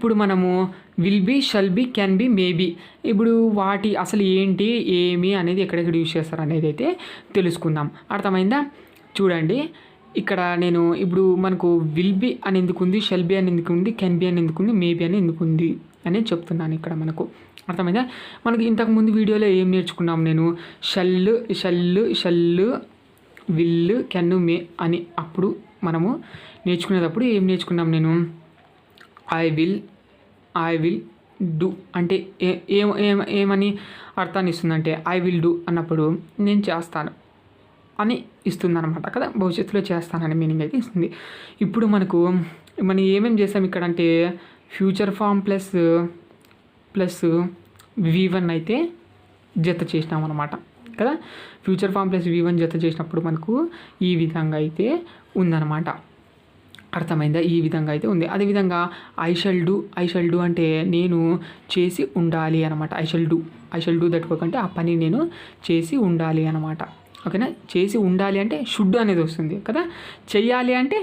ఇప్పుడు మనము will be, shall be, can be, may be, ఇప్పుడు వాటి అసలు ఏంటి, ఏమి అనేది ఎక్కడెక్కడ యూజ్ చేస్తారు అనేది అయితే తెలుసుకుందాం. అర్థమైందా? చూడండి, ఇక్కడ నేను ఇప్పుడు మనకు విల్ బీ అని ఎందుకు ఉంది, షల్ బీ అని ఎందుకు ఉంది, కెన్ బీ అని ఎందుకు ఉంది, మే బీ అని ఎందుకు ఉంది అనేది చెప్తున్నాను ఇక్కడ మనకు. అర్థమైందా? మనకి ఇంతకుముందు వీడియోలో ఏం నేర్చుకున్నాం, నేను షల్లు విల్, కెన్, మే అని అప్పుడు మనము నేర్చుకునేటప్పుడు ఏం నేర్చుకున్నాం, నేను ఐ విల్ డూ అంటే ఏమని అర్థాన్ని ఇస్తుందంటే ఐ విల్ డూ అన్నప్పుడు నేను చేస్తాను అని ఇస్తుంది అనమాట కదా, భవిష్యత్తులో చేస్తానని మీనింగ్ అయితే ఇస్తుంది. ఇప్పుడు మనం ఏమేమి చేసాం ఇక్కడ అంటే ఫ్యూచర్ ఫామ్ ప్లస్ V1 అయితే జత చేసినాం అనమాట కదా. ఫ్యూచర్ ఫామ్ ప్లస్ V1 జత చేసినప్పుడు మనకు ఈ విధంగా అయితే ఉందన్నమాట. అర్థమైందా? ఈ విధంగా అయితే ఉంది. అదేవిధంగా ఐ షల్ డూ అంటే నేను చేసి ఉండాలి అనమాట. I shall do that work అంటే ఆ పని నేను చేసి ఉండాలి అనమాట. ఓకేనా? చేసి ఉండాలి అంటే షుడ్ అనేది వస్తుంది కదా. చెయ్యాలి అంటే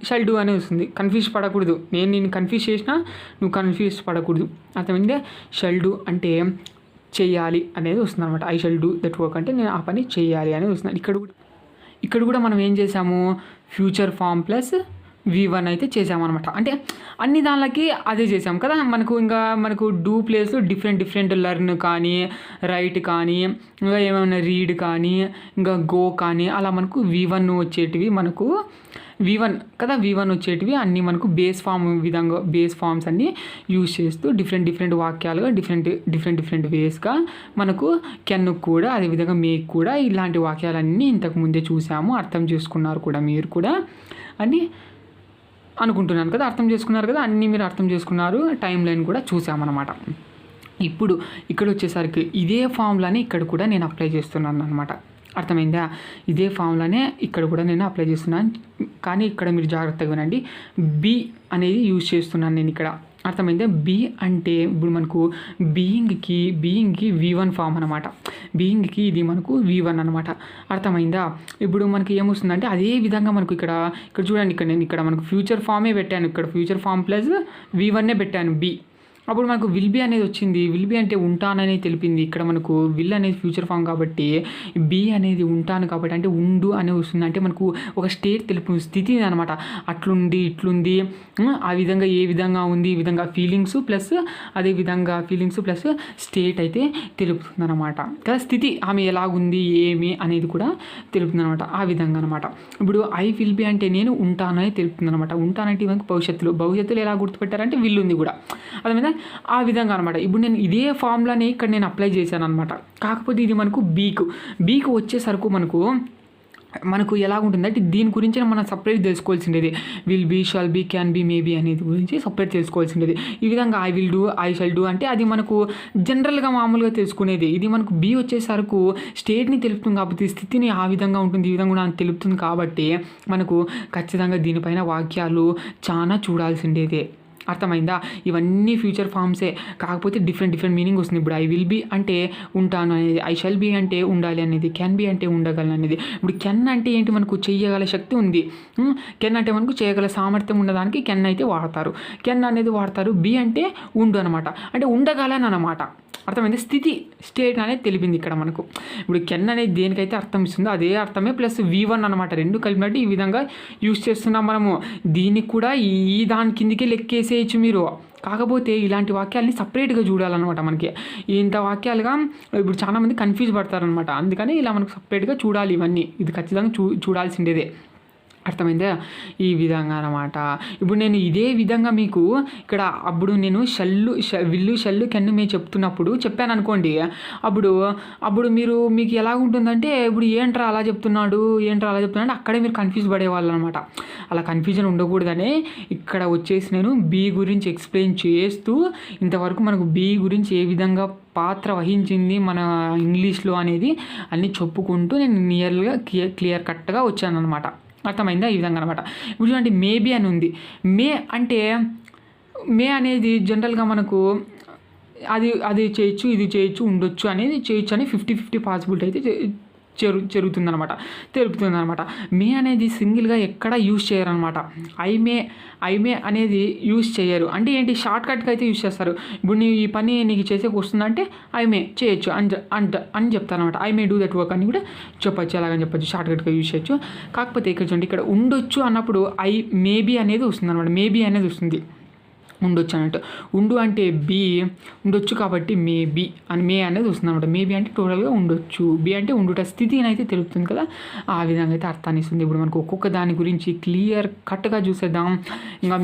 షల్ డూ అనేది వస్తుంది. కన్ఫ్యూజ్ పడకూడదు. నేను కన్ఫ్యూజ్ చేసినా నువ్వు కన్ఫ్యూజ్ పడకూడదు. అర్థమైందే? షల్ డూ అంటే చెయ్యాలి అనేది వస్తుంది అనమాట. I shall do that work అంటే నేను ఆ పని చెయ్యాలి అనేది వస్తుంది. ఇక్కడ కూడా మనం ఏం చేసాము, ఫ్యూచర్ ఫామ్ ప్లస్ V1 అయితే చేసామన్నమాట. అంటే అన్ని దానిలకి అదే చేసాం కదా. మనకు డూ ప్లేస్ డిఫరెంట్ లెర్న్ కానీ, రైట్ కానీ, ఇంకా ఏమైనా రీడ్ కానీ, ఇంకా గో కానీ అలా మనకు V1 వచ్చేటివి మనకు V1 కదా. V1 వచ్చేటివి అన్నీ మనకు బేస్ ఫామ్స్ అన్నీ యూజ్ చేస్తూ డిఫరెంట్ వాక్యాలుగా డిఫరెంట్ వేస్గా మనకు కెన్ కూడా అదేవిధంగా మేక్ కూడా ఇలాంటి వాక్యాలన్నీ ఇంతకు ముందే చూసాము, అర్థం చేసుకున్నారు కూడా మీరు కూడా అని అనుకుంటున్నాను కదా. అర్థం చేసుకున్నారు కదా, అన్నీ మీరు అర్థం చేసుకున్నారు. టైం లైన్ కూడా చూసామన్నమాట. ఇప్పుడు ఇక్కడ వచ్చేసరికి ఇదే ఫామ్లానే ఇక్కడ కూడా నేను అప్లై చేస్తున్నాను అనమాట. అర్థమైందా? ఇదే ఫామ్లానే ఇక్కడ కూడా నేను అప్లై చేస్తున్నాను. కానీ ఇక్కడ మీరు జాగ్రత్తగా వినండి, బీ అనేది యూజ్ చేస్తున్నాను నేను ఇక్కడ. అర్థమైందా? బీ అంటే ఇప్పుడు మనకు బీయింగ్కి V1 ఫామ్ అనమాట. బీయింగ్కి ఇది మనకు V1 అనమాట. అర్థమైందా? ఇప్పుడు మనకి ఏమొస్తుందంటే అదే విధంగా మనకు ఇక్కడ చూడండి, నేను ఇక్కడ మనకు ఫ్యూచర్ ఫామే పెట్టాను. ఇక్కడ ఫ్యూచర్ ఫామ్ ప్లస్ V1 పెట్టాను బీ. అప్పుడు మనకు విల్ బీ అనేది వచ్చింది. విల్ బీ అంటే ఉంటానని తెలిపింది. ఇక్కడ మనకు విల్ అనేది ఫ్యూచర్ ఫామ్ కాబట్టి బీ అనేది ఉంటాను కాబట్టి అంటే ఉండు అని వస్తుంది. అంటే మనకు ఒక స్టేట్ తెలుపు స్థితి అనమాట. అట్లుంది ఇట్లుంది ఆ విధంగా ఏ విధంగా ఉంది ఈ విధంగా ఫీలింగ్స్ ప్లస్ స్టేట్ అయితే తెలుపుతుంది అనమాట కదా. స్థితి ఆమె ఎలాగుంది ఏమి అనేది కూడా తెలుపుతుంది అనమాట. ఆ విధంగా అనమాట. ఇప్పుడు ఐ విల్ బీ అంటే నేను ఉంటానని తెలుపుతుంది అనమాట. ఉంటానంటే మనకు భవిష్యత్తులో ఎలా గుర్తుపెట్టారంటే విల్ ఉంది కూడా. అదేవిధంగా ఆ విధంగా అనమాట. ఇప్పుడు నేను ఇదే ఫార్ములాని ఇక్కడ నేను అప్లై చేశాను అనమాట. కాకపోతే ఇది మనకు బీకు వచ్చేసరికి మనకు ఎలాగుంటుందంటే దీని గురించి మనం సపరేట్ తెలుసుకోవాల్సిండేది. Will be, shall be, can be, may be అనేది గురించి సపరేట్ తెలుసుకోవాల్సిండేది. ఈ విధంగా I will do, I shall do అంటే అది మనకు జనరల్గా మామూలుగా తెలుసుకునేది. ఇది మనకు బీ వచ్చేసరికి స్టేట్ని తెలుపుతుంది కాబట్టి స్థితిని ఆ విధంగా ఉంటుంది, ఈ విధంగా కూడా తెలుపుతుంది కాబట్టి మనకు ఖచ్చితంగా దీనిపైన వాక్యాలు చాలా చూడాల్సిండేదే. అర్థమైందా? ఇవన్నీ ఫ్యూచర్ ఫామ్సే, కాకపోతే డిఫరెంట్ మీనింగ్ వస్తుంది. ఇప్పుడు ఐ విల్ బీ అంటే ఉంటాను అనేది, ఐ షల్ బీ అంటే ఉండాలి అనేది, కెన్ బీ అంటే ఉండగలను అనేది. ఇప్పుడు కెన్ అంటే ఏంటి, మనకు చేయగల శక్తి ఉంది. కెన్ అంటే మనకు చేయగల సామర్థ్యం ఉన్నదానికి కెన్ అయితే వాడతారు. కెన్ అనేది వాడతారు. బీ అంటే ఉండు అనమాట, అంటే ఉండగలను అనమాట. అర్థమైంది? స్టేట్ అనేది తెలిపింది ఇక్కడ మనకు. ఇప్పుడు కెన్ అనేది దేనికైతే అర్థం ఇస్తుందో అదే అర్థమే ప్లస్ V1 అనమాట. రెండు కలిపినట్టు ఈ విధంగా యూజ్ చేస్తున్నాం మనము. దీనికి కూడా ఈ దాని కిందికే లెక్కేసేయచ్చు మీరు. కాకపోతే ఇలాంటి వాక్యాలని సపరేట్గా చూడాలన్నమాట. మనకి ఇంత వాక్యాలుగా ఇప్పుడు చాలామంది కన్ఫ్యూజ్ పడతారనమాట. అందుకని ఇలా మనకు సపరేట్గా చూడాలి. ఇవన్నీ ఇది ఖచ్చితంగా చూడాల్సిండేదే. అర్థమైందా? ఈ విధంగా అనమాట. ఇప్పుడు నేను ఇదే విధంగా మీకు ఇక్కడ అప్పుడు నేను విల్లు షల్లు కెన్ను మేము చెప్పాను అనుకోండి. అప్పుడు మీకు ఎలా ఉంటుందంటే ఇప్పుడు ఏంట్రా అలా చెప్తున్నాడు అంటే అక్కడే మీరు కన్ఫ్యూజ్ పడేవాళ్ళు అనమాట. అలా కన్ఫ్యూజన్ ఉండకూడదని ఇక్కడ వచ్చేసి నేను బీ గురించి ఎక్స్ప్లెయిన్ చేస్తూ ఇంతవరకు మనకు బీ గురించి ఏ విధంగా పాత్ర వహించింది మన ఇంగ్లీష్లో అనేది అన్నీ చెప్పుకుంటూ నేను నియర్గా క్లియర్ కట్గా వచ్చాను అనమాట. అర్థమైందా? ఈ విధంగా అనమాట. ఇప్పుడు చూడండి, మేబీ అని ఉంది. మే అనేది జనరల్గా మనకు అది చేయొచ్చు, ఇది చేయొచ్చు, ఉండొచ్చు అనేది చేయొచ్చు అని 50-50 పాసిబిలిటీ అయితే తెలుపుతుందనమాట. మే అనేది సింగిల్గా ఎక్కడ యూజ్ చేయరనమాట. ఐ మే అనేది యూజ్ చేయరు. అంటే ఏంటి, షార్ట్ కట్కి అయితే యూజ్ చేస్తారు. ఇప్పుడు నీ ఈ పని నీకు చేసేకి వస్తుందంటే ఐ మే చేయొచ్చు అని చెప్తారనమాట. I may do that work అని కూడా చెప్పచ్చు, అలాగని చెప్పచ్చు, షార్ట్ కట్గా యూజ్ చేయొచ్చు. కాకపోతే ఇక్కడ చూడండి, ఇక్కడ ఉండొచ్చు అన్నప్పుడు మేబీ అనేది వస్తుంది అనమాట. మేబీ అనేది వస్తుంది, ఉండొచ్చు అన్నట్టు. ఉండు అంటే బి, ఉండొచ్చు కాబట్టి మే అనేది వస్తుంది అనమాట. మేబీ అంటే టోటల్గా ఉండొచ్చు, బి అంటే ఉండుట స్థితిని అయితే తెలుపుతుంది కదా, ఆ విధంగా అయితే అర్థాన్ని ఇస్తుంది. ఇప్పుడు మనకు ఒక్కొక్క దాని గురించి క్లియర్ కట్గా చూసేద్దాం.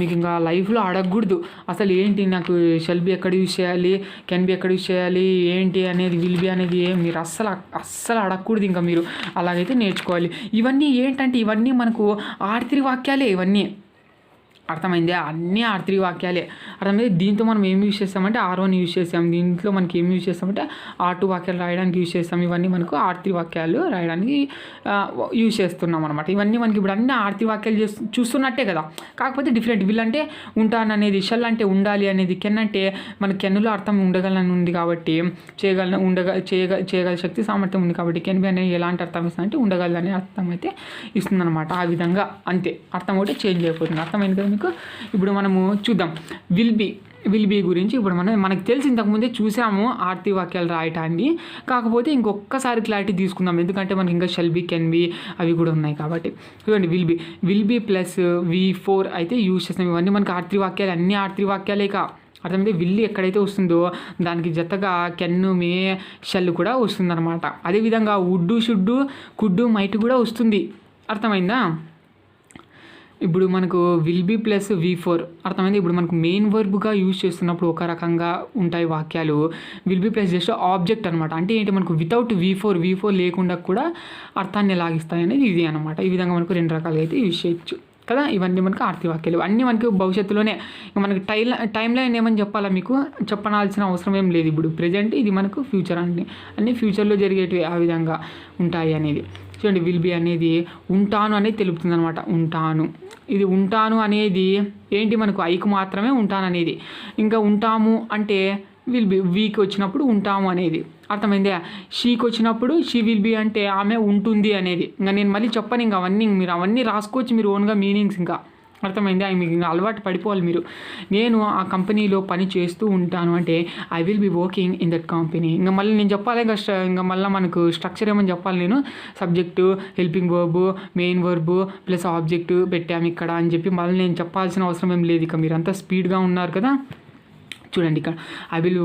మీకు లైఫ్లో అడగకూడదు అసలు ఏంటి, నాకు షెల్ బి ఎక్కడ యూజ్ చేయాలి, కెన్ బి ఎక్కడ యూజ్ చేయాలి, ఏంటి అనేది, విల్ బి అనేది మీరు అస్సలు అడగకూడదు. మీరు అలాగైతే నేర్చుకోవాలి. ఇవన్నీ ఏంటంటే ఇవన్నీ మనకు ఆర్తిరి వాక్యాలే, ఇవన్నీ అర్థమైంది, అన్నీ R3 వాక్యాలే. అర్థమైంది. దీంతో మనం ఏం యూజ్ చేస్తామంటే R1 యూజ్ చేస్తాం. దీంట్లో మనకి ఏం యూజ్ చేస్తామంటే R2 వాక్యాలు రాయడానికి యూజ్ చేస్తాం. ఇవన్నీ మనకు R3 వాక్యాలు రాయడానికి యూజ్ చేస్తున్నాం అనమాట. ఇవన్నీ మనకి ఇప్పుడు అన్నీ R3 వాక్యాలు చూస్తున్నట్టే కదా, కాకపోతే డిఫరెంట్. విల్ అంటే ఉంటాను అనేది, షెల్ అంటే ఉండాలి అనేది, కెన్ అంటే మన కెన్నులో అర్థం ఉండగలని ఉంది కాబట్టి, చేయగల శక్తి సామర్థ్యం ఉంది కాబట్టి, కెన్ బి అనేది ఎలాంటి అర్థం ఇస్తుంది అంటే ఉండగలనే అర్థం అయితే ఇస్తుంది అనమాట. ఆ విధంగా అంతే, అర్థం ఒకటి చేంజ్ అయిపోతుంది. అర్థమైంది కదా మీకు. ఇప్పుడు మనము చూద్దాం విల్ బీ గురించి. ఇప్పుడు మనకు తెలిసి ఇంతకుముందే చూసాము R3 వాక్యాలు రాయటాన్ని, కాకపోతే ఇంకొకసారి క్లారిటీ తీసుకుందాం, ఎందుకంటే మనకి ఇంకా షెల్ బి, కెన్ బి అవి కూడా ఉన్నాయి కాబట్టి. చూడండి, విల్ బీ ప్లస్ V4 అయితే యూజ్ చేస్తాం. ఇవన్నీ మనకి R3 వాక్యాలు, అన్నీ R3 వాక్యాలే అర్థమైతే. విల్లు ఎక్కడైతే వస్తుందో దానికి జతగా కెన్ను, మే, షెల్ కూడా వస్తుందన్నమాట. అదేవిధంగా వుడ్డు, షుడ్డు, కుడ్డు, మైట్ కూడా వస్తుంది. అర్థమైందా. ఇప్పుడు మనకు విల్ బీ ప్లస్ V4 అర్థమైంది. ఇప్పుడు మనకు మెయిన్ వర్బ్గా యూజ్ చేస్తున్నప్పుడు ఒక రకంగా ఉంటాయి వాక్యాలు. Will be plus just object అనమాట. అంటే ఏంటి, మనకు వితౌట్ V4 లేకుండా కూడా అర్థాన్ని ఎలాగిస్తాయి అనేది ఇది అనమాట. ఈ విధంగా మనకు రెండు రకాలుగా అయితే యూజ్ చేయొచ్చు కదా. ఇవన్నీ మనకు R3 వాక్యాలు, అన్నీ మనకి భవిష్యత్తులోనే. మనకి టైం లైన్ ఏమని చెప్పాలా, మీకు చెప్పనాల్సిన అవసరం ఏం లేదు. ఇప్పుడు ప్రజెంట్, ఇది మనకు ఫ్యూచర్, అన్నీ ఫ్యూచర్లో జరిగేటివి ఆ విధంగా ఉంటాయి అనేది. చూడండి, విల్ బీ అనేది ఉంటాను అనేది తెలుపుతుంది అనమాట. ఉంటాను, ఇది ఉంటాను అనేది ఏంటి, మనకు ఐకు మాత్రమే ఉంటాను అనేది. ఇంకా ఉంటాము అంటే విల్ బీ, వీకి వచ్చినప్పుడు ఉంటాము అనేది. అర్థమైందే. షీకి వచ్చినప్పుడు షీ విల్ బీ అంటే ఆమె ఉంటుంది అనేది. ఇంకా నేను మళ్ళీ చెప్పను, ఇంకా మీరు అవన్నీ రాసుకోవచ్చు మీరు ఓన్గా మీనింగ్స్. ఇంకా అర్థమైంది, అవి మీకు అలవాటు పడిపోవాలి మీరు. నేను ఆ కంపెనీలో పని చేస్తూ ఉంటాను అంటే I will be working in that company. ఇంకా మళ్ళీ నేను చెప్పాలి, ఇంకా మళ్ళీ మనకు స్ట్రక్చర్ ఏమని చెప్పాలి, నేను subject, helping verb, main verb plus object పెట్టాము ఇక్కడ అని చెప్పి మళ్ళీ నేను చెప్పాల్సిన అవసరం ఏం లేదు. ఇక మీరంతా స్పీడ్గా ఉన్నారు కదా. చూడండి, ఇక్కడ I will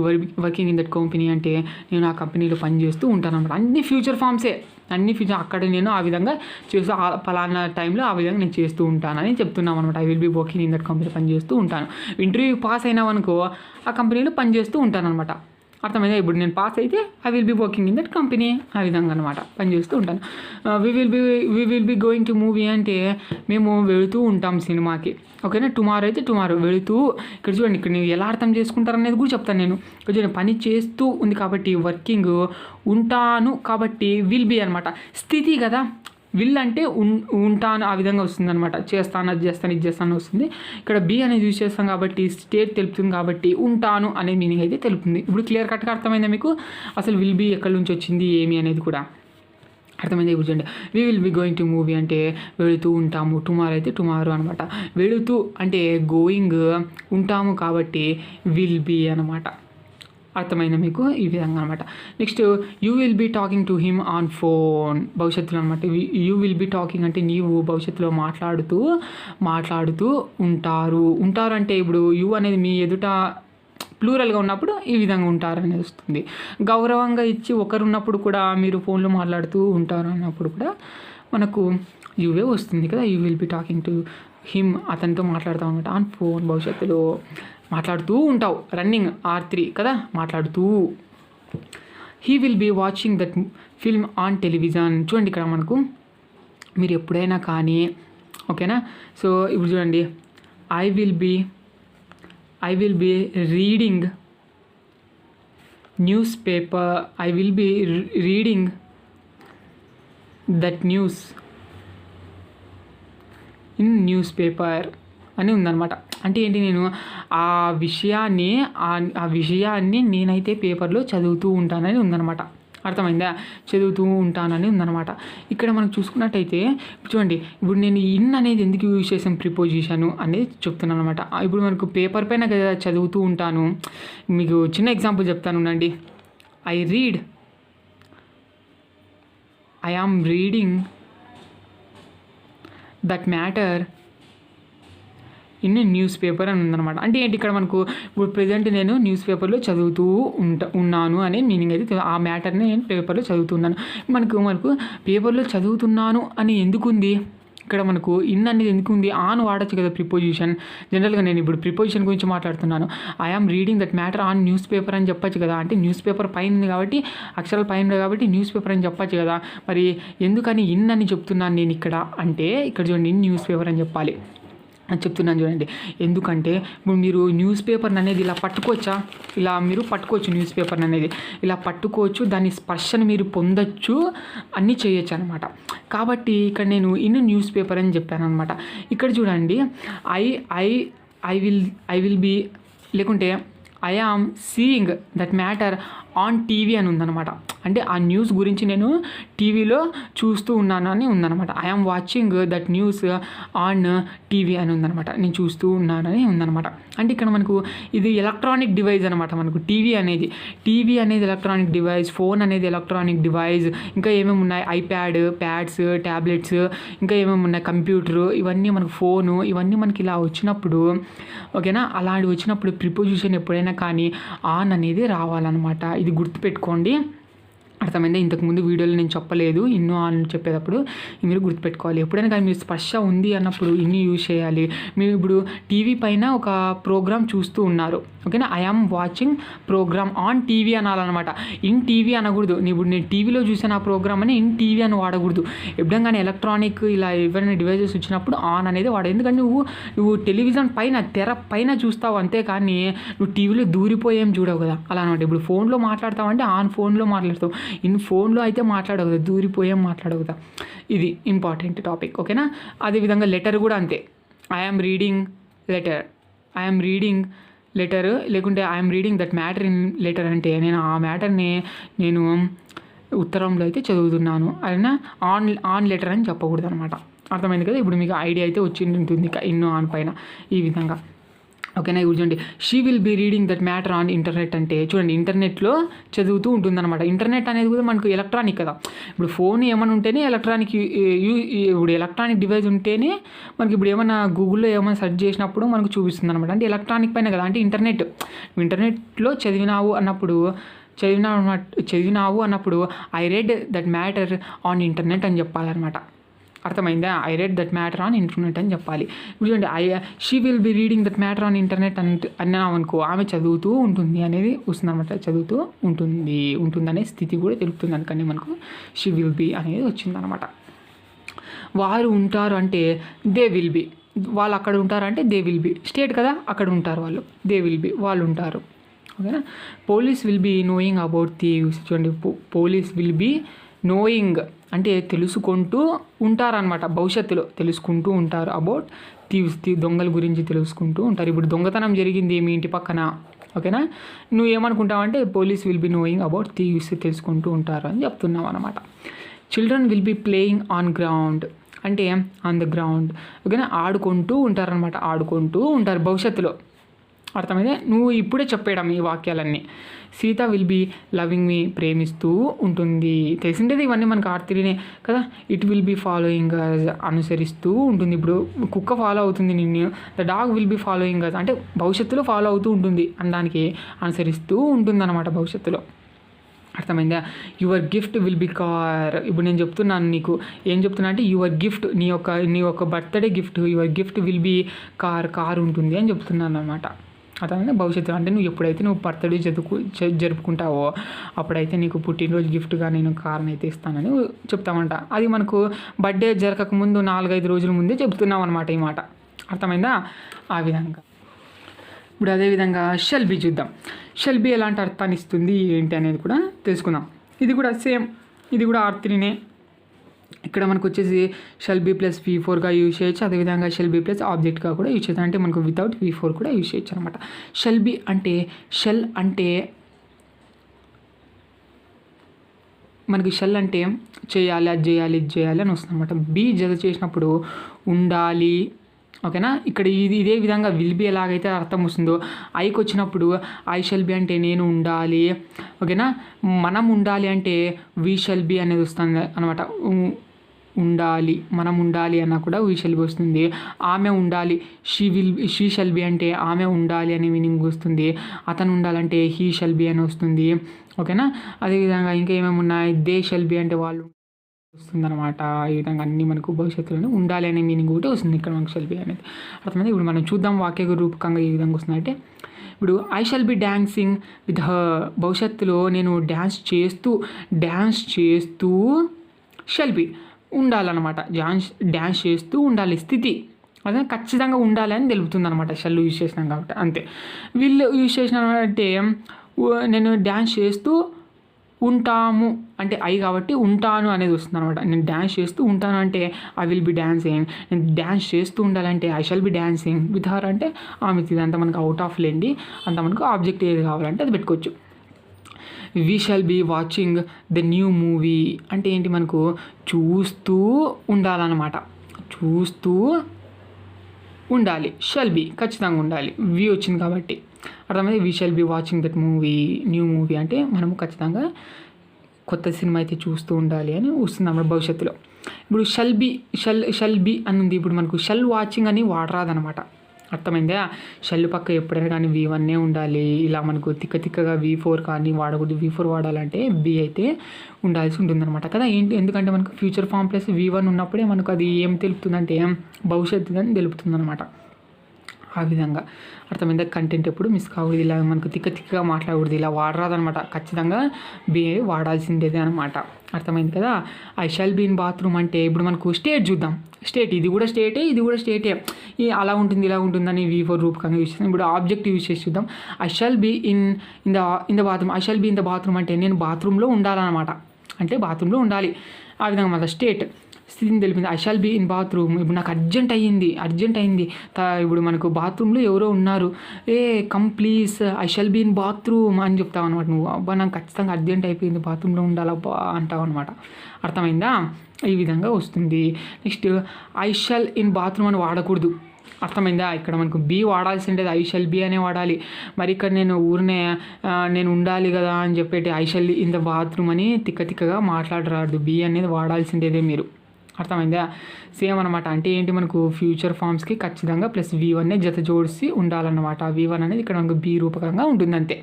working in that company అంటే నేను ఆ కంపెనీలో పనిచేస్తూ ఉంటాను అనమాట. అన్ని ఫ్యూచర్ ఫామ్సే, అన్ని ఫ్యూచర్. అక్కడ నేను ఆ విధంగా చేస్తూ, పలానా టైంలో ఆ విధంగా నేను చేస్తూ ఉంటానని చెప్తున్నాను అనమాట. I will be working in that company, పనిచేస్తూ ఉంటాను. ఇంటర్వ్యూ పాస్ అయినామనుకో ఆ కంపెనీలో పనిచేస్తూ ఉంటాను అనమాట. అర్థమైందా. ఇప్పుడు నేను పాస్ అయితే I will be working in that company, ఆ విధంగా అనమాట పనిచేస్తూ ఉంటాను. We will be going to movie అంటే మేము వెళుతూ ఉంటాం సినిమాకి. ఓకేనా. టుమారో అయితే టుమారో, వెళుతూ. ఇక్కడ చూడండి, ఇక్కడ నేను ఎలా అర్థం చేసుకుంటారనేది కూడా చెప్తాను నేను. ఇక్కడ చూడండి, పని చేస్తూ ఉంది కాబట్టి వర్కింగ్, ఉంటాను కాబట్టి విల్ బీ అనమాట. స్థితి కదా, విల్ అంటే ఉంటాను ఆ విధంగా వస్తుంది అనమాట. చేస్తాను, అది చేస్తాను, ఇది చేస్తాను వస్తుంది. ఇక్కడ బి అనేది యూజ్ చేస్తాం కాబట్టి స్టేట్ తెలుపుతుంది కాబట్టి ఉంటాను అనే మీనింగ్ అయితే తెలుపుతుంది. ఇప్పుడు క్లియర్ కట్గా అర్థమైందా మీకు అసలు విల్ బీ ఎక్కడి నుంచి వచ్చింది ఏమి అనేది కూడా అర్థమైంది. ఇప్పుడు చూడండి, we will be going to movie అంటే వెళుతూ ఉంటాము. టుమారో అయితే టుమారో అనమాట. వెళుతూ అంటే గోయింగ్, ఉంటాము కాబట్టి విల్ బీ అనమాట. అర్థమైందా మీకు, ఈ విధంగా అనమాట. Next, you will be talking to him on phone, భవిష్యత్తులో అనమాట. యూ విల్ బీ టాకింగ్ అంటే నీవు భవిష్యత్తులో మాట్లాడుతూ ఉంటారు అంటే ఇప్పుడు యూ అనేది మీ ఎదుట ప్లూరల్గా ఉన్నప్పుడు ఈ విధంగా ఉంటారు అనేది వస్తుంది. గౌరవంగా ఇచ్చి ఒకరున్నప్పుడు కూడా మీరు ఫోన్లో మాట్లాడుతూ ఉంటారు అన్నప్పుడు కూడా మనకు యూవే వస్తుంది కదా. You will be talking to him, అతనితో మాట్లాడతాం అనమాట. ఆన్ ఫోన్, భవిష్యత్తులో మాట్లాడుతూ ఉంటావు. రన్నింగ్ R3 కదా, మాట్లాడుతూ. He will be watching that film on television. చూడండి, ఇక్కడ మనకు మీరు ఎప్పుడైనా కానీ, ఓకేనా. సో ఇప్పుడు చూడండి, I will be reading newspaper, I will be reading that news in newspaper అని ఉందన్నమాట. అంటే ఏంటి, నేను ఆ విషయాన్ని నేనైతే పేపర్లో చదువుతూ ఉంటానని ఉందన్నమాట. అర్థమైందా? చదువుతూ ఉంటానని ఉందన్నమాట. ఇక్కడ మనం చూసుకున్నట్టయితే చూడండి, ఇప్పుడు నేను ఇన్ అనేది ఎందుకు యూజ్ చేసాను ప్రిపోజిషన్ అనేది చెప్తున్నాను అనమాట. ఇప్పుడు మనకు పేపర్ పైన కదా చదువుతూ ఉంటాను. మీకు చిన్న ఎగ్జాంపుల్ చెప్తాను ఉండండి. I am reading that matter in newspaper అని ఉందన్నమాట. అంటే ఏంటి, ఇక్కడ మనకు ఇప్పుడు ప్రజెంట్ నేను న్యూస్ పేపర్లో చదువుతూ ఉన్నాను అనే మీనింగ్ అయితే ఆ మ్యాటర్ని నేను పేపర్లో చదువుతున్నాను. మనకు పేపర్లో చదువుతున్నాను అని ఎందుకు ఉంది, ఇక్కడ మనకు ఇన్ అనేది ఎందుకు ఉంది, ఆన్ వాడచ్చు కదా ప్రిపోజిషన్. జనరల్గా నేను ఇప్పుడు ప్రిపోజిషన్ గురించి మాట్లాడుతున్నాను. I am reading that matter on newspaper అని చెప్పచ్చు కదా. అంటే న్యూస్ పేపర్ పైన కాబట్టి, అక్షరాల పైన కాబట్టి న్యూస్ పేపర్ అని చెప్పచ్చు కదా. మరి ఎందుకని ఇన్ అని చెప్తున్నాను నేను ఇక్కడ అంటే, ఇక్కడ చూడండి ఇన్ న్యూస్ పేపర్ అని చెప్పాలి అని చెప్తున్నాను చూడండి. ఎందుకంటే ఇప్పుడు మీరు న్యూస్ పేపర్ని అనేది ఇలా పట్టుకోవచ్చా, ఇలా మీరు పట్టుకోవచ్చు న్యూస్ పేపర్ని అనేది ఇలా పట్టుకోవచ్చు, దాని స్పర్శను మీరు పొందొచ్చు, అన్నీ చేయొచ్చు అనమాట. కాబట్టి ఇక్కడ నేను ఇన్ న్యూస్ పేపర్ అని చెప్పాను అనమాట. ఇక్కడ చూడండి ఐ విల్ బీ లేకుంటే I am seeing that matter on TV అని ఉందన్నమాట. అంటే ఆ న్యూస్ గురించి నేను టీవీలో చూస్తూ ఉన్నాను అని ఉందన్నమాట. I am watching that news on TV అని ఉందన్నమాట. నేను చూస్తూ ఉన్నానని ఉందన్నమాట. అంటే ఇక్కడ మనకు ఇది ఎలక్ట్రానిక్ డివైస్ అనమాట. మనకు టీవీ అనేది ఎలక్ట్రానిక్ డివైస్, ఫోన్ అనేది ఎలక్ట్రానిక్ డివైస్, ఇంకా ఏమేమి ఉన్నాయి, ఐప్యాడ్, ప్యాడ్స్, ట్యాబ్లెట్స్, ఇంకా ఏమేమి ఉన్నాయి, కంప్యూటరు, ఇవన్నీ మనకు ఫోను, ఇవన్నీ మనకి ఇలా వచ్చినప్పుడు ఓకేనా, అలాంటి వచ్చినప్పుడు ప్రిపోజిషన్ ఎప్పుడైనా కానీ ఆన్ అనేది రావాలన్నమాట. ఇది గుర్తుపెట్టుకోండి. అర్థమైందా? ఇంతకుముందు వీడియోలో నేను చెప్పలేదు ఇన్ను ఆన్ చెప్పేటప్పుడు మీరు గుర్తుపెట్టుకోవాలి. ఎప్పుడైనా కానీ మీరు స్పర్శ ఉంది అన్నప్పుడు ఇన్ని యూజ్ చేయాలి. మీరు ఇప్పుడు టీవీ పైన ఒక ప్రోగ్రామ్ చూస్తూ ఉన్నారు ఓకేనా, I am watching program on TV అనాలన్నమాట. ఇన్ టీవీ అనకూడదు. ఇప్పుడు నేను టీవీలో చూసాను ఆ ప్రోగ్రామ్ అని ఇన్ టీవీ అని వాడకూడదు. ఎప్పుడైనా కానీ ఎలక్ట్రానిక్ ఇలా ఎవరైనా డివైజెస్ వచ్చినప్పుడు ఆన్ అనేది వాడు. ఎందుకంటే నువ్వు టెలివిజన్ పైన తెర పైన చూస్తావు అంతే, కానీ నువ్వు టీవీలో దూరిపోయేం చూడవు కదా, అలా అనమాట. ఇప్పుడు ఫోన్లో మాట్లాడతావంటే ఆన్ ఫోన్లో మాట్లాడతావు, ఇన్ ఫోన్లో అయితే మాట్లాడవు కదా, దూరిపోయేం మాట్లాడవు కదా. ఇది ఇంపార్టెంట్ టాపిక్ ఓకేనా. అదేవిధంగా లెటర్ కూడా అంతే. ఐఎమ్ రీడింగ్ లెటర్ లేకుంటే I'm reading that matter in letter అంటే నేను ఆ మ్యాటర్ని నేను ఉత్తరంలో అయితే చదువుతున్నాను అయినా ఆన్ లెటర్ అని చెప్పకూడదు అనమాట. అర్థమైంది కదా. ఇప్పుడు మీకు ఐడియా అయితే వచ్చి ఉంటుంది ఇన్ను ఆన్ పైన ఈ విధంగా ఓకేనా. ఇప్పుడు చూడండి, she will be reading that matter on internet అంటే చూడండి ఇంటర్నెట్లో చదువుతూ ఉంటుందన్నమాట. ఇంటర్నెట్ అనేది కూడా మనకు ఎలక్ట్రానిక్ కదా. ఇప్పుడు ఫోన్ ఏమైనా ఉంటేనే ఎలక్ట్రానిక్, ఇప్పుడు ఎలక్ట్రానిక్ డివైస్ ఉంటేనే మనకి ఇప్పుడు ఏమైనా గూగుల్లో ఏమైనా సెర్చ్ చేసినప్పుడు మనకు చూపిస్తుంది అనమాట. అంటే ఎలక్ట్రానిక్ పైన కదా, అంటే ఇంటర్నెట్లో చదివినావు అన్నప్పుడు I read that matter on internet అని చెప్పాలన్నమాట. అర్థమైందా? I read that matter on internet అని చెప్పాలి. ఇప్పుడు చూడండి, she will be reading that matter on internet అన్నామనుకో ఆమె చదువుతూ ఉంటుంది అనేది వస్తుంది అనమాట. చదువుతూ ఉంటుందనే స్థితి కూడా తెలుపుతుంది. అందుకని మనకు షీ విల్ బి అనేది వచ్చిందనమాట. వారు ఉంటారు అంటే దే విల్ బి, వాళ్ళు అక్కడ ఉంటారు అంటే దే విల్ బి. స్టేట్ కదా, అక్కడ ఉంటారు వాళ్ళు, దే విల్ బి, వాళ్ళు ఉంటారు ఓకేనా. Police will be knowing about thieves. చూడండి, పోలీస్ విల్ బి నోయింగ్ అంటే తెలుసుకుంటూ ఉంటారనమాట. భవిష్యత్తులో తెలుసుకుంటూ ఉంటారు అబౌట్ థీవ్స్, దొంగల గురించి తెలుసుకుంటూ ఉంటారు. ఇప్పుడు దొంగతనం జరిగింది మీ ఇంటి పక్కన ఓకేనా, నువ్వు ఏమనుకుంటావంటే police will be knowing about thieves, తెలుసుకుంటూ ఉంటారు అని చెప్తున్నావు అనమాట. Children will be playing on ground అంటే ఆన్ ద గ్రౌండ్ ఓకేనా, ఆడుకుంటూ ఉంటారనమాట. ఆడుకుంటూ ఉంటారు భవిష్యత్తులో. అర్థమైందే? నువ్వు ఇప్పుడే చెప్పేయడం ఈ వాక్యాలన్నీ. Sita will be loving me, ప్రేమిస్తూ ఉంటుంది. తెలిసిండేది ఇవన్నీ మనకు ఆర్తినే కదా. It will be following us, అనుసరిస్తూ ఉంటుంది. ఇప్పుడు కుక్క ఫాలో అవుతుంది నిన్ను, the dog will be following us అంటే భవిష్యత్తులో ఫాలో అవుతూ ఉంటుంది అనడానికి అనుసరిస్తూ ఉంటుంది అనమాట భవిష్యత్తులో. అర్థమైందా? Your gift will be car. ఇప్పుడు నేను చెప్తున్నాను నీకు, ఏం చెప్తున్నా అంటే యువర్ గిఫ్ట్, నీ యొక్క birthday gift, your gift will be car ఉంటుంది అని చెప్తున్నాను అనమాట. అర్థమైందా? భవిష్యత్తులో అంటే నువ్వు ఎప్పుడైతే బర్త్డే జరుపుకుంటావో అప్పుడైతే నీకు పుట్టినరోజు గిఫ్ట్గా నేను కార్ని అయితే ఇస్తానని చెప్తామంట. అది మనకు బర్త్డే జరగకముందు 4-5 రోజుల ముందే చెప్తున్నాం అనమాట ఈ మాట. అర్థమైందా? ఆ విధంగా. ఇప్పుడు అదేవిధంగా షెల్ బి చూద్దాం. షెల్ బి ఎలాంటి అర్థాన్ని ఇస్తుంది ఏంటి అనేది కూడా తెలుసుకుందాం. ఇది కూడా సేమ్, ఇది కూడా ఆర్త్రీనే. ఇక్కడ మనకు వచ్చేసి షెల్ బి ప్లస్ V4గా యూజ్ చేయొచ్చు. అదేవిధంగా షెల్ బి ప్లస్ ఆబ్జెక్ట్గా కూడా యూజ్ చేయొచ్చు. అంటే మనకు వితౌట్ V4 కూడా యూజ్ చేయొచ్చు అనమాట. షెల్ బి అంటే షెల్ అంటే మనకి షల్ అంటే చేయాలి, అది చేయాలి, ఇది చేయాలి అని వస్తుంది అనమాట. బీ జత చేసినప్పుడు ఉండాలి. ఓకేనా, ఇక్కడ ఇదే విధంగా విల్ బి ఎలాగైతే అర్థం వస్తుందో ఐకి వచ్చినప్పుడు ఐ షల్ బి అంటే నేను ఉండాలి. ఓకేనా, మనం ఉండాలి అంటే వీ షల్ బి అనేది వస్తుంది అనమాట. ఉండాలి, మనం ఉండాలి అన్నా కూడా వీ షల్ బి వస్తుంది. ఆమె ఉండాలి, షీ షల్ బి అంటే ఆమె ఉండాలి అనే మీనింగ్ వస్తుంది. అతను ఉండాలంటే హీ షల్ బి అని వస్తుంది. ఓకేనా, అదేవిధంగా ఇంకా ఏమేమి ఉన్నాయి, దే షల్ బి అంటే వాళ్ళు వస్తుందన్నమాట. ఈ విధంగా అన్నీ మనకు భవిష్యత్తులోనే ఉండాలి అనే మీనింగ్ ఒకటి వస్తుంది ఇక్కడ మనకు షల్ బి అనేది అర్థమైంది. ఇప్పుడు మనం చూద్దాం వాక్య రూపకంగా ఈ విధంగా వస్తుందంటే, ఇప్పుడు I shall B dancing with her, భవిష్యత్తులో నేను డ్యాన్స్ చేస్తూ షల్ బి ఉండాలన్నమాట. డ్యాన్స్ చేస్తూ ఉండాలి స్థితి, అదే ఖచ్చితంగా ఉండాలి అని తెలుపుతుంది అనమాట. షల్ యూజ్ చేసినాం కాబట్టి అంతే. వీళ్ళు యూజ్ చేసినామంటే నేను డ్యాన్స్ చేస్తూ ఉంటాము అంటే ఐ కాబట్టి ఉంటాను అనేది వస్తుంది అనమాట. నేను డ్యాన్స్ చేస్తూ ఉంటాను అంటే ఐ విల్ బి డాన్సింగ్. నేను డ్యాన్స్ చేస్తూ ఉండాలంటే I shall B dancing with her అంటే ఆమె. ఇదంతా మనకు అవుట్ ఆఫ్ లేండి, అంత మనకు ఆబ్జెక్ట్ ఏది కావాలంటే అది పెట్టుకోవచ్చు. We shall be watching the new movie అంటే ఏంటి, మనకు చూస్తూ ఉండాలన్నమాట. చూస్తూ ఉండాలి, షల్ బి ఖచ్చితంగా ఉండాలి, వి వచ్చింది కాబట్టి అర్థమైంది. We shall be watching that movie, new movie అంటే మనము ఖచ్చితంగా కొత్త సినిమా అయితే చూస్తూ ఉండాలి అని వస్తుంది అన్నమాట భవిష్యత్తులో. ఇప్పుడు షల్ బి అని ఉంది. ఇప్పుడు మనకు షల్ వాచింగ్ అని వాడరాదనమాట. అర్థమైందా, షల్ పక్క ఎప్పుడైనా కానీ V1 ఉండాలి. ఇలా మనకు తిక్కగా V4 కానీ వాడకూడదు. V4 వాడాలంటే బి అయితే ఉండాల్సి ఉంటుందన్నమాట కదా. ఎందుకంటే మనకు ఫ్యూచర్ ఫామ్ ప్లస్ V1 ఉన్నప్పుడే మనకు అది ఏం తెలుపుతుందంటే భవిష్యత్తు అని తెలుపుతుంది అనమాట. ఆ విధంగా అర్థమైందా. కంటెంట్ ఎప్పుడు మిస్ కాకూడదు, ఇలా మనకు తిక్కగా మాట్లాడకూడదు, ఇలా వాడరాదనమాట. ఖచ్చితంగా బి వాడాల్సిందేదే అనమాట. అర్థమైంది కదా. I shall be in bathroom అంటే ఇప్పుడు మనకు స్టేట్ చూద్దాం. స్టేట్ ఇది కూడా స్టేటే అలా ఉంటుంది ఇలా ఉంటుందని V4 రూపకంగా యూజ్ చేస్తాం. ఇప్పుడు ఆబ్జెక్ట్ యూజ్ చేసి చూద్దాం. I shall be in the bathroom. I shall be in the bathroom అంటే నేను బాత్రూంలో ఉండాలన్నమాట, అంటే బాత్రూంలో ఉండాలి. ఆ విధంగా మళ్ళీ స్టేట్ స్థితిని తెలిపింది. I shall be in bathroom. ఇప్పుడు నాకు అర్జెంట్ అయ్యింది. ఇప్పుడు మనకు బాత్రూంలో ఎవరో ఉన్నారు, come please I shall be in bathroom అని చెప్తావు అనమాట. నువ్వు అబ్బా నాకు ఖచ్చితంగా అర్జెంట్ అయిపోయింది, బాత్రూంలో ఉండాలబ్బా అంటావు అనమాట. అర్థమైందా, ఈ విధంగా వస్తుంది. Next I shall in bathroom అని వాడకూడదు. అర్థమైందా, ఇక్కడ మనకు బి వాడాల్సిండేది ఐ షల్ బి అనే వాడాలి. మరి ఇక్కడ నేను ఉండాలి కదా అని చెప్పేటి I shall in the bathroom అని తిక్కగా మాట్లాడరాదు. బి అనేది వాడాల్సిండేదే మీరు. అర్థమైందా, సేమ్ అనమాట. అంటే ఏంటి, మనకు ఫ్యూచర్ ఫామ్స్కి ఖచ్చితంగా ప్లస్ V1 జత జోడిసి ఉండాలన్నమాట. V1 అనేది ఇక్కడ మనకు బి రూపకంగా ఉంటుంది అంతే.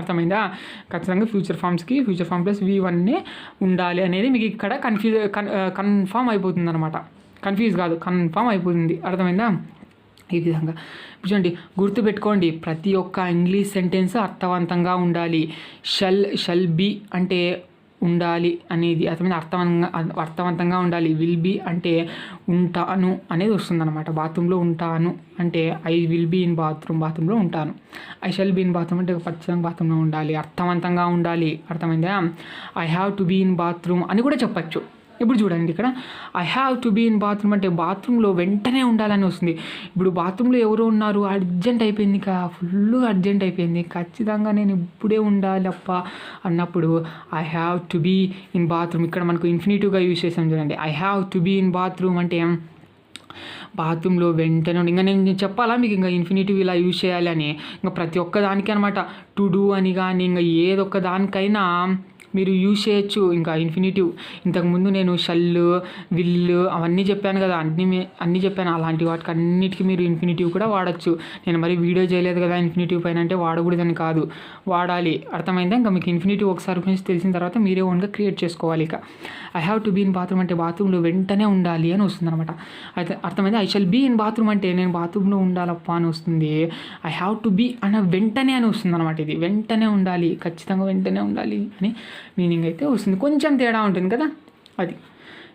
అర్థమైందా, ఖచ్చితంగా ఫ్యూచర్ ఫామ్ ప్లస్ V1 ఉండాలి అనేది మీకు ఇక్కడ కన్ఫామ్ అయిపోతుంది అనమాట. కన్ఫ్యూజ్ కాదు, కన్ఫామ్ అయిపోతుంది. అర్థమైందా, ఈ విధంగా చూడండి. గుర్తుపెట్టుకోండి, ప్రతి ఒక్క ఇంగ్లీష్ సెంటెన్స్ అర్థవంతంగా ఉండాలి. షల్ బి అంటే ఉండాలి అనేది అర్థమైంది, అర్థవంతంగా ఉండాలి. విల్ బి అంటే ఉంటాను అనేది వస్తుందన్నమాట. బాత్రూంలో ఉంటాను అంటే ఐ విల్ బి ఇన్ బాత్రూంలో ఉంటాను. I shall be in bathroom అంటే ఖచ్చితంగా బాత్రూంలో ఉండాలి, అర్థవంతంగా ఉండాలి. అర్థమైందా. I have to be in bathroom అని కూడా చెప్పచ్చు. ఇప్పుడు చూడండి, ఇక్కడ I have to be in bathroom అంటే బాత్రూంలో వెంటనే ఉండాలని వస్తుంది. ఇప్పుడు బాత్రూంలో ఎవరో ఉన్నారు, అర్జెంట్ అయిపోయింది, ఫుల్ అర్జెంట్ అయిపోయింది, ఖచ్చితంగా నేను ఇప్పుడే ఉండాలి అప్ప అన్నప్పుడు I have to be in bathroom. ఇక్కడ మనకు ఇన్ఫినిటివ్గా యూజ్ చేసాం చూడండి. I have to be in bathroom అంటే బాత్రూంలో వెంటనే ఇంకా నేను చెప్పాలా మీకు ఇంకా ఇన్ఫినిటివ్ ఇలా యూజ్ చేయాలి అని, ఇంకా ప్రతి ఒక్క దానికి అనమాట. టు డూ అని కానీ ఇంకా ఏదొక్క దానికైనా మీరు యూజ్ చేయొచ్చు ఇంకా ఇన్ఫినిటివ్. ఇంతకుముందు నేను షల్ విల్ అవన్నీ చెప్పాను కదా, అన్నీ చెప్పాను. అలాంటి వాటికి అన్నిటికీ మీరు ఇన్ఫినిటివ్ కూడా వాడచ్చు. నేను మరి వీడియో చేయలేదు కదా ఇన్ఫినిటివ్ పైన అంటే వాడకూడదని కాదు, వాడాలి. అర్థమైందా. ఇంకా మీకు ఇన్ఫినిటివ్ ఒకసారి గురించి తెలిసిన తర్వాత మీరే ఓన్గా క్రియేట్ చేసుకోవాలి. ఇక I have to be in bathroom అంటే బాత్రూంలో వెంటనే ఉండాలి అని వస్తుంది అనమాట. అయితే అర్థమైందా. I shall be in bathroom అంటే నేను బాత్రూంలో ఉండాలప్ప అని వస్తుంది. ఐ హ్యావ్ టు బీ అన్న వెంటనే అని వస్తుంది అనమాట. ఇది వెంటనే ఉండాలి, ఖచ్చితంగా వెంటనే ఉండాలి అని మీనింగ్ అయితే వస్తుంది. కొంచెం తేడా ఉంటుంది కదా అది.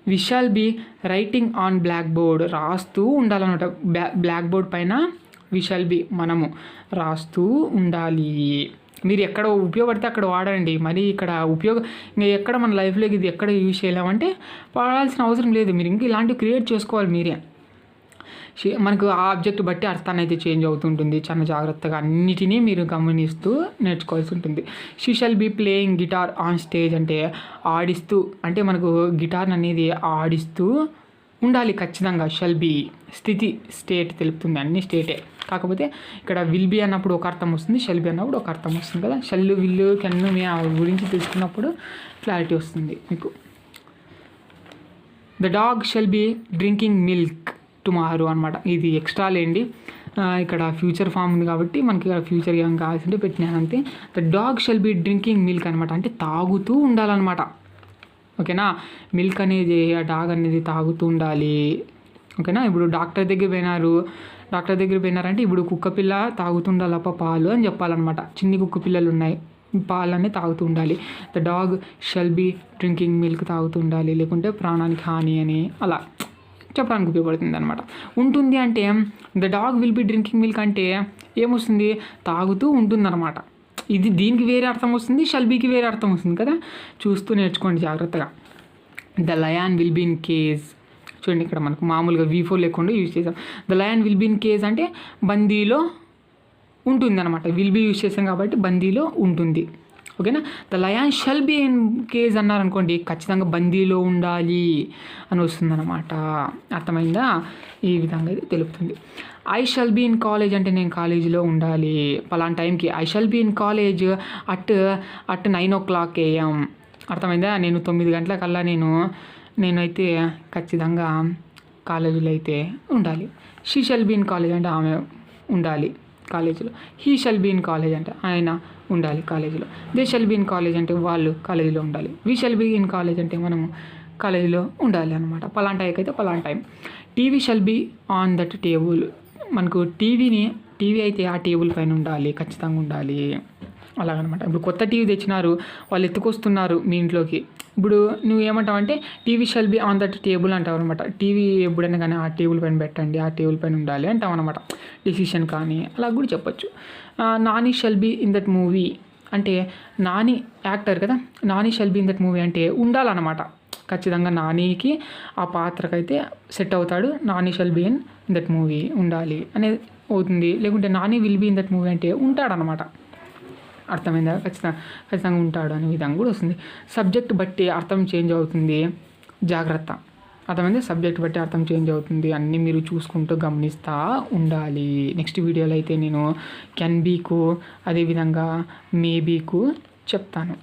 We shall be writing on black board, రాస్తూ ఉండాలన్నమాట. బ్లాక్ బోర్డ్ పైన వి షాల్ బీ మనము రాస్తూ ఉండాలి. మీరు ఎక్కడ ఉపయోగపడితే అక్కడ వాడండి. మరి ఇక్కడ ఇంకా ఎక్కడ మన లైఫ్లోకి ఇది ఎక్కడ యూజ్ చేయలేమంటే వాడాల్సిన అవసరం లేదు. మీరు ఇంకా ఇలాంటివి క్రియేట్ చేసుకోవాలి మీరే. మనకు ఆ ఆబ్జెక్ట్ బట్టి అర్థాన్ని అయితే చేంజ్ అవుతుంటుంది. చాలా జాగ్రత్తగా అన్నిటినీ మీరు గమనిస్తూ నేర్చుకోవాల్సి ఉంటుంది. She shall be playing guitar on stage అంటే ఆడిస్తూ, అంటే మనకు గిటార్ అనేది ఆడిస్తూ ఉండాలి ఖచ్చితంగా. షల్ బీ స్థితి స్టేట్ తెలుపుతుంది, అన్ని స్టేటే. కాకపోతే ఇక్కడ విల్ బీ అన్నప్పుడు ఒక అర్థం వస్తుంది, షల్ బీ అన్నప్పుడు ఒక అర్థం వస్తుంది కదా. షల్ విల్ కెన్ మే గురించి తెలుసుకున్నప్పుడు క్లారిటీ వస్తుంది మీకు. The dog shall be drinking milk tomorrow అనమాట. ఇది ఎక్స్ట్రా లేండి, ఇక్కడ ఫ్యూచర్ ఫామ్ ఉంది కాబట్టి మనకి ఇక్కడ ఫ్యూచర్ ఏం కావాల్సింటే పెట్టినాను అంతే. The dog shall be drinking milk అనమాట, అంటే తాగుతూ ఉండాలన్నమాట. ఓకేనా, మిల్క్ అనేది ఆ డాగ్ అనేది తాగుతూ ఉండాలి. ఓకేనా, ఇప్పుడు డాక్టర్ దగ్గర పోయినారంటే ఇప్పుడు కుక్క పిల్ల తాగుతుండాలప్ప పాలు అని చెప్పాలన్నమాట. చిన్ని కుక్క పిల్లలు ఉన్నాయి, పాలన్నీ తాగుతూ ఉండాలి. The dog shall be drinking milk తాగుతూ ఉండాలి, లేకుంటే ప్రాణానికి హాని అని అలా చెప్పడానికి ఉపయోగపడుతుంది అనమాట. ఉంటుంది అంటే the dog will be drinking milk అంటే ఏమొస్తుంది, తాగుతూ ఉంటుందన్నమాట. ఇది దీనికి వేరే అర్థం వస్తుంది, షెల్ బీకి వేరే అర్థం వస్తుంది కదా. చూస్తూ నేర్చుకోండి జాగ్రత్తగా. The lion will be in cage. చూడండి ఇక్కడ మనకు మామూలుగా V4 లేకుండా యూజ్ చేసాం. The lion will be in cage అంటే బందీలో ఉంటుంది అనమాట. విల్ బీ యూజ్ చేసాం కాబట్టి బందీలో ఉంటుంది. ఓకేనా, the lion shall be in cage అన్నారనుకోండి, ఖచ్చితంగా బందీలో ఉండాలి అని వస్తుందన్నమాట. అర్థమైందా? ఈ విధంగా అయితే తెలుపుతుంది. I shall be in college అంటే నేను కాలేజీలో ఉండాలి పలానా టైంకి. I shall be in college at 9 o'clock AM. అర్థమైందా? నేను 9 గంటలకల్లా నేనైతే ఖచ్చితంగా కాలేజీలో అయితే ఉండాలి. She shall be in college అంటే ఆమె ఉండాలి కాలేజీలో. He shall be in college అంటే ఆయన ఉండాలి కాలేజీలో. They shall be in college అంటే వాళ్ళు కాలేజీలో ఉండాలి. We shall be in college అంటే మనము కాలేజీలో ఉండాలి అనమాట. పలానా టైంకి అయితే పలానా time. TV shall be on that table. మనకు టీవీ అయితే ఆ టేబుల్ పైన ఉండాలి, ఖచ్చితంగా ఉండాలి అలాగనమాట. ఇప్పుడు కొత్త టీవీ తెచ్చినారు, వాళ్ళు ఎత్తుకొస్తున్నారు మీ ఇంట్లోకి. ఇప్పుడు నువ్వు ఏమంటావు అంటే TV shall be on that table అంటావు అనమాట. టీవీ ఎప్పుడైనా కానీ ఆ టేబుల్ పైన పెట్టండి, ఆ టేబుల్ పైన ఉండాలి అంటావు అనమాట. డిసిషన్ కానీ అలా కూడా చెప్పచ్చు. Nani shall be in that movie అంటే నాని యాక్టర్ కదా, Nani shall be in that movie అంటే ఉండాలన్నమాట. ఖచ్చితంగా నానికి ఆ పాత్రకైతే సెట్ అవుతాడు. Nani shall be in that movie ఉండాలి అనేది అవుతుంది. లేకుంటే Nani will be in that movie అంటే ఉంటాడనమాట. అర్థమైందా? ఖచ్చితంగా ఉంటాడు అనే విధంగా కూడా వస్తుంది. సబ్జెక్ట్ బట్టి అర్థం చేంజ్ అవుతుంది, జాగ్రత్త. అర్థమైంది? సబ్జెక్ట్ బట్టి అర్థం చేంజ్ అవుతుంది, అన్నీ మీరు చూసుకుంటూ గమనిస్తూ ఉండాలి. నెక్స్ట్ వీడియోలో అయితే నేను కెన్ బీకు అదేవిధంగా మేబీకు చెప్తాను.